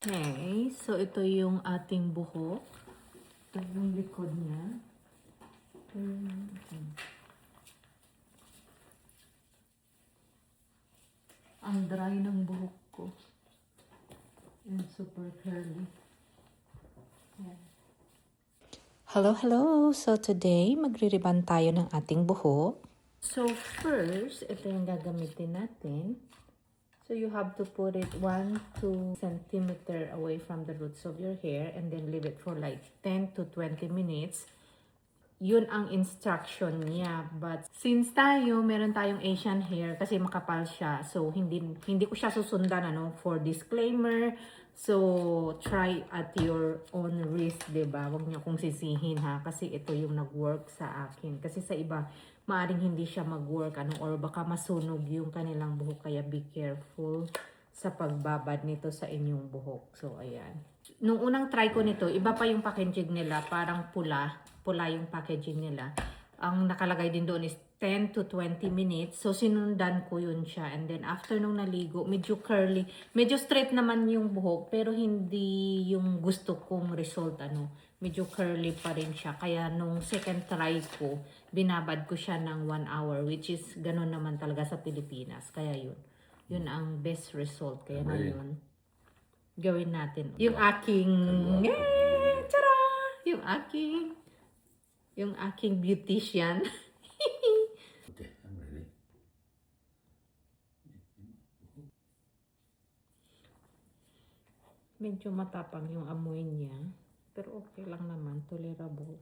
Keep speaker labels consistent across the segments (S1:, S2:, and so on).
S1: Okay, so ito yung ating buhok. Ito yung likod niya. Ang dry ng buhok ko. And super curly. Yeah. Hello, hello! So today, magre-ribbon tayo ng ating buhok. So first, ito yung gagamitin natin. So you have to put it 1-2 centimeter away from the roots of your hair and then leave it for like 10 to 20 minutes. Yun ang instruction niya. But since meron tayong Asian hair kasi makapal siya. So hindi ko siya susundan for disclaimer. So try at your own risk, 'di ba? Huwag niyo kong sisihin ha kasi ito yung nag-work sa akin. Kasi sa iba maaring hindi siya mag-work or baka masunog yung kanilang buhok, kaya be careful sa pagbabad nito sa inyong buhok. So ayan. Nung unang try ko nito, iba pa yung packaging nila, parang pula yung packaging nila. Ang nakalagay din doon is 10 to 20 minutes. So sinundan ko yun siya, and then after nung naligo, medyo curly, medyo straight naman yung buhok, pero hindi yung gusto kong result medyo curly pa rin siya. Kaya nung second try ko, binabad ko siya ng 1 hour, which is ganun naman talaga sa Pilipinas. Kaya yun ang best result. Kaya ngayon, gawin natin. Yung aking, tara! Yung aking beautician.
S2: Okay, I'm ready.
S1: Medyo matapang yung amoy niya. Pero okay lang naman, tolerable.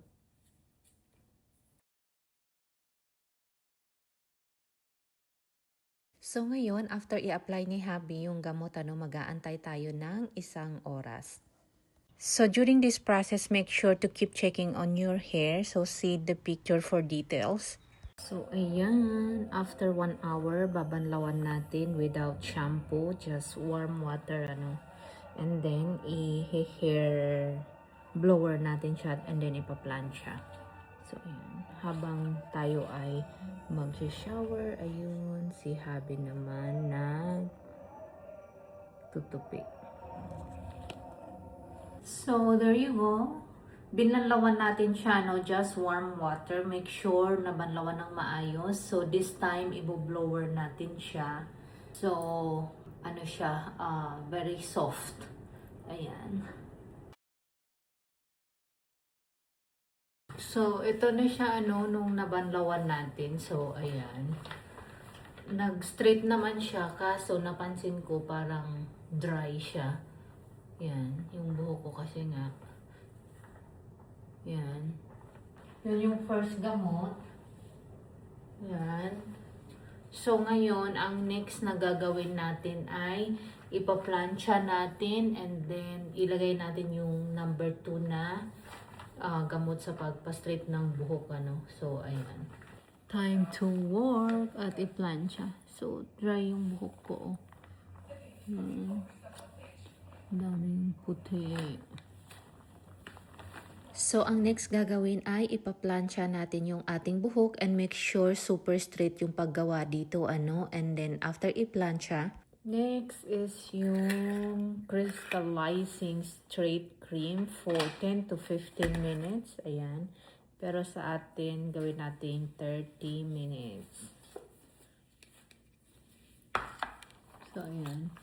S1: So ngayon, after i-apply ni Habi yung gamot, mag-aantay tayo ng 1 oras. So during this process, make sure to keep checking on your hair. So see the picture for details. So ayan, after 1 hour, babanlawan natin without shampoo, just warm water and then i-hair blower natin siya and then ipa-plant siya. So ayan, habang tayo ay mag-shower, ayun, si Habi naman nagtutupik. So there you go. Binanlawan natin siya, just warm water. Make sure na banlawan ng maayos. So this time, ibo-blower natin siya. So, siya, very soft. Ayan. So, ito na siya, nung nabanlawan natin. So, ayan. Nag-straight naman siya, kaso napansin ko parang dry siya. Yan, yung buhok ko kasi nga. Yan. Yun yung first gamot. Yan. So, ngayon, ang next na gagawin natin ay ipa-plancha natin and then ilagay natin yung number 2 na gamot sa pagpa-straight ng buhok. So, ayan. Time to work at i-plancha. So, dry yung buhok ko. Daming puti. So, ang next gagawin ay ipa-plancha natin yung ating buhok and make sure super straight yung paggawa dito, and then after i-plancha, next is yung crystallizing straight cream for 10 to 15 minutes. Ayan. Pero sa atin, gawin natin 30 minutes. So, ayan.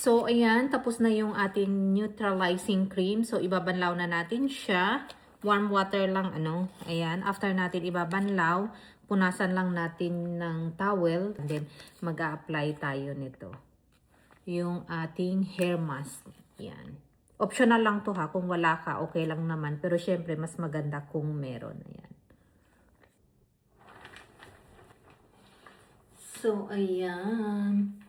S1: So, ayan, tapos na yung ating neutralizing cream. So, ibabanlaw na natin siya. Warm water lang, ayan. After natin ibabanlaw, punasan lang natin ng towel. And then, mag-a-apply tayo nito. Yung ating hair mask. Ayan. Optional lang to ha. Kung wala ka, okay lang naman. Pero, syempre, mas maganda kung meron. Ayan. So, ayan.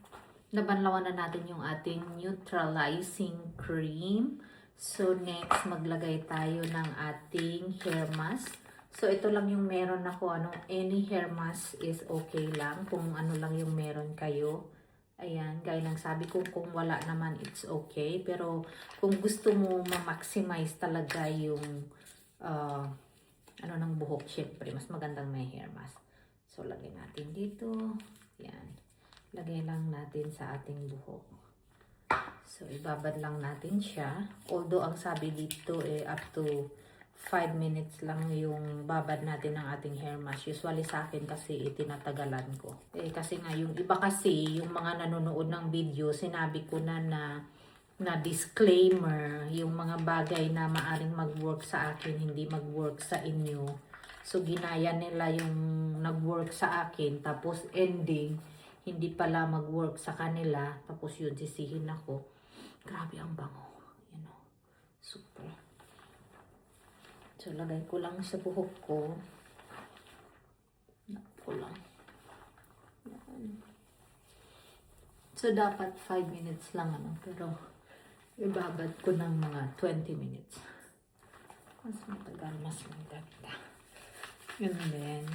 S1: Nabanlawan na natin yung ating neutralizing cream. So, next, maglagay tayo ng ating hair mask. So, ito lang yung meron ako. Any hair mask is okay lang. Kung ano lang yung meron kayo. Ayan, gaya ng sabi ko, kung wala naman, it's okay. Pero kung gusto mo ma-maximize talaga yung ano ng buhok, syempre, mas magandang may hair mask. So, lagay natin dito. Yan. Lagay lang natin sa ating buhok. So, ibabad lang natin siya. Although, ang sabi dito, up to 5 minutes lang yung babad natin ng ating hair mask. Usually sa akin kasi itinatagalan ko. Kasi nga, yung iba kasi, yung mga nanonood ng video, sinabi ko na disclaimer, yung mga bagay na maaring mag-work sa akin, hindi mag-work sa inyo. So, ginaya nila yung nag-work sa akin, tapos ending, hindi pala mag-work sa kanila, tapos yun, sisihin ako. Grabe ang bango. You know, super. So, lagay ko lang sa buhok ko. Ko lang. So, dapat 5 minutes lang, pero ibabad ko ng mga 20 minutes. Mas matagal, mas maganda. And then,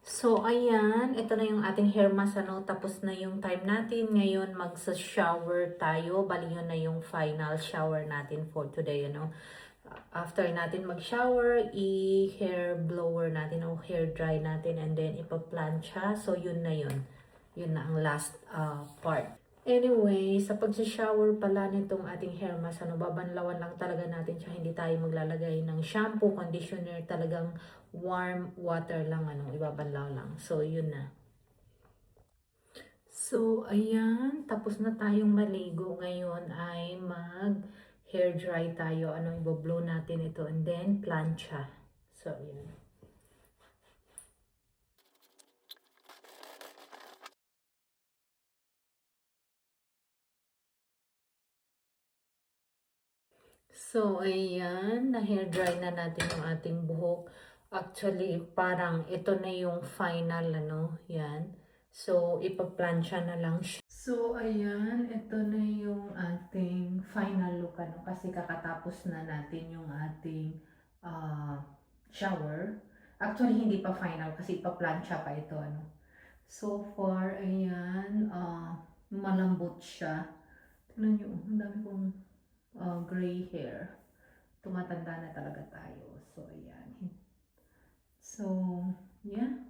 S1: so, ayan. Ito na yung ating hair mask, Tapos na yung time natin. Ngayon, magsa-shower tayo. Bali yun na yung final shower natin for today, After natin mag-shower, i-hair blower natin o hair dry natin and then ipa-plancha. So, yun na yun. Yun na ang last part. Anyway, sa pag-shower pala nitong ating hair mask, babanlawan lang talaga natin siya. Hindi tayo maglalagay ng shampoo, conditioner, talagang warm water lang, ibabanlaw lang. So, yun na. So, ayan, tapos na tayong maligo. Ngayon ay hair dry tayo. Iboblow natin ito and then plancha. So, ayan. So, ayan, na-hair dry na natin yung ating buhok. Actually, parang ito na yung final, yan. So, ipa-plancha na lang siya. So, ayan, ito na yung ating final look, kasi kakatapos na natin yung ating shower. Actually, hindi pa final kasi ipa-plancha pa ito, So far, ayan, malambot siya. Tignan nyo, ang dami kong gray hair. Tumatanda na talaga tayo. So, ayan. So, yeah.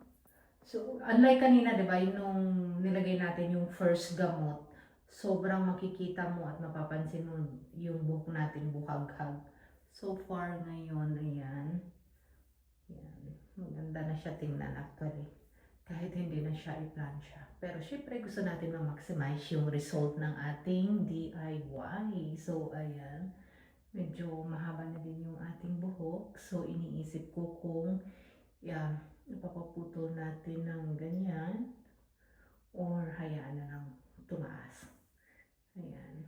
S1: So, unlike kanina, di ba, nung nilagay natin yung first gamot, sobrang makikita mo at mapapansin mo yung buhok natin buhaghag. So far ngayon, ayan. Ayan. Maganda na siya tingnan actually. Kahit hindi na siya i-plancha. Pero syempre gusto natin ma-maximize yung result ng ating DIY. So, ayan. Medyo mahaba na din yung ating buhok. So, iniisip ko kung ipapaputol natin ng ganyan or hayaan na lang tumaas. Ayan.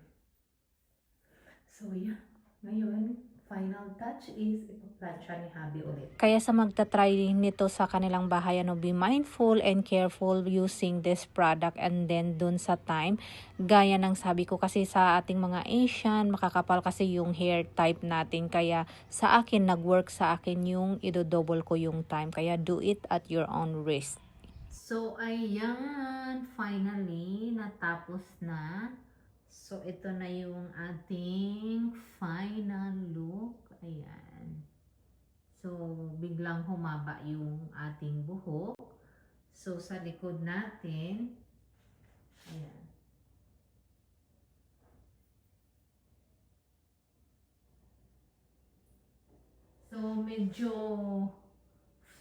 S1: So, yeah. Ngayon, final touch is ipa-plancha ni Habi ulit. Kaya sa magta-try nito sa kanilang bahay, be mindful and careful using this product and then dun sa time. Gaya ng sabi ko kasi sa ating mga Asian, makakapal kasi yung hair type natin. Kaya sa akin, nag-work sa akin yung idodouble ko yung time. Kaya do it at your own risk. So, ayan. Finally, natapos na. So, ito na yung ating final look. Ayan. So, biglang humaba yung ating buhok. So, sa likod natin, ayan. So, medyo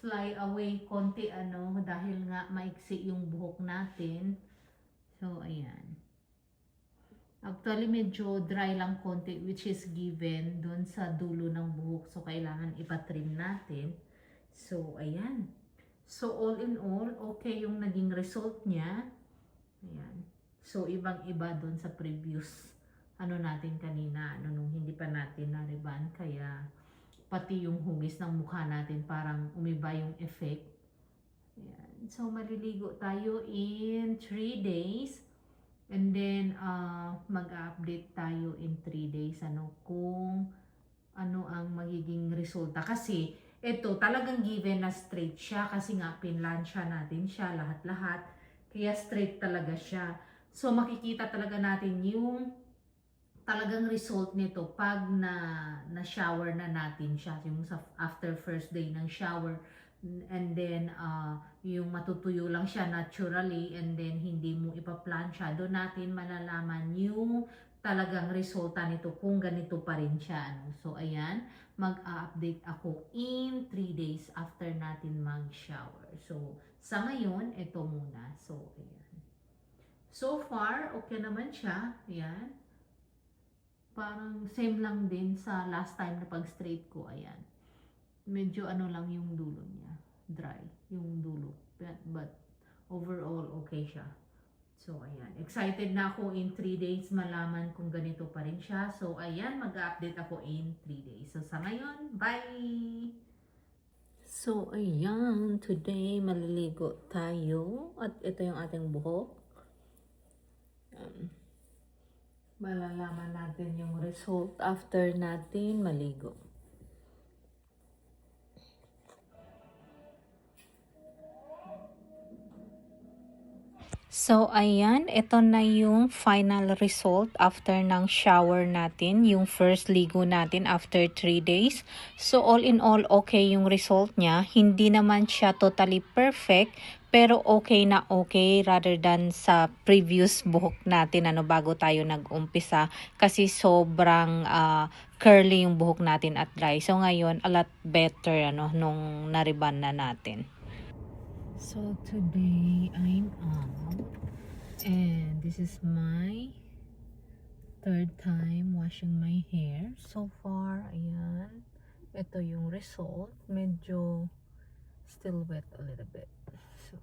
S1: fly away konti, dahil nga maiksi yung buhok natin. So, ayan. Actually, medyo dry lang konti, which is given doon sa dulo ng buhok. So, kailangan ipatrim natin. So, ayan. So, all in all, okay yung naging result niya. Ayan. So, ibang-iba doon sa previous natin kanina. Nung hindi pa natin na-reban. Kaya, pati yung hugis ng mukha natin parang umiba yung effect. Ayan. So, maliligo tayo in 3 days. And then, mag-update tayo in 3 days, kung ano ang magiging resulta. Kasi, ito, talagang given na straight siya. Kasi nga, pinlansya natin siya, lahat-lahat. Kaya straight talaga siya. So, makikita talaga natin yung talagang result nito pag na-shower na natin siya. Yung after first day ng shower. And then, yung matutuyo lang siya naturally and then hindi mo ipa-plansya, doon natin malalaman yung talagang resulta nito kung ganito pa rin siya. So, ayan, mag-update ako in 3 days after natin mag-shower. So, sa ngayon, ito muna. So, ayan. So far, okay naman siya. Ayan. Parang same lang din sa last time na pag-straight ko. Ayan. Medyo lang yung dulo niya. Dry yung dulo. But overall, okay siya. So, ayan. Excited na ako in 3 days malaman kung ganito pa rin siya. So, ayan. Mag-update ako in 3 days. So, sa ngayon, bye! So, ayan. Today, maliligo tayo. At ito yung ating buhok. Malalaman natin yung result after natin maligo. So, ayan, ito na yung final result after ng shower natin, yung first ligo natin after 3 days. So, all in all, okay yung result niya. Hindi naman siya totally perfect, pero okay na okay rather than sa previous buhok natin, bago tayo nag-umpisa. Kasi sobrang curly yung buhok natin at dry. So, ngayon, a lot better, nung nariban na natin. So today I'm out and this is my third time washing my hair. So far, ayan, ito yung result. Medyo still wet a little bit. So,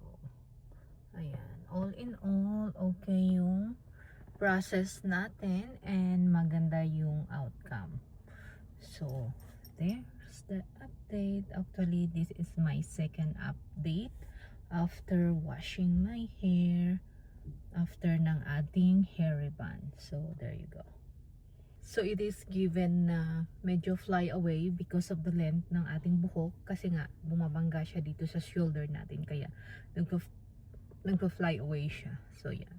S1: ayan, all in all, okay yung process natin and maganda yung outcome. So, there's the update. Actually, this is my second update after washing my hair after ng ating hair ribbon. So, there you go. So, it is given na medyo fly away because of the length ng ating buhok. Kasi nga, bumabangga siya dito sa shoulder natin. Kaya, nagpa-fly away siya. So, yeah.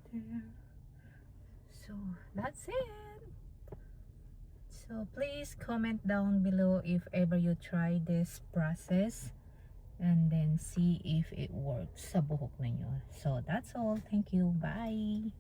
S1: There. So, that's it. So, please comment down below if ever you try this process. And then see if it works sa buhok ninyo. So, that's all. Thank you. Bye!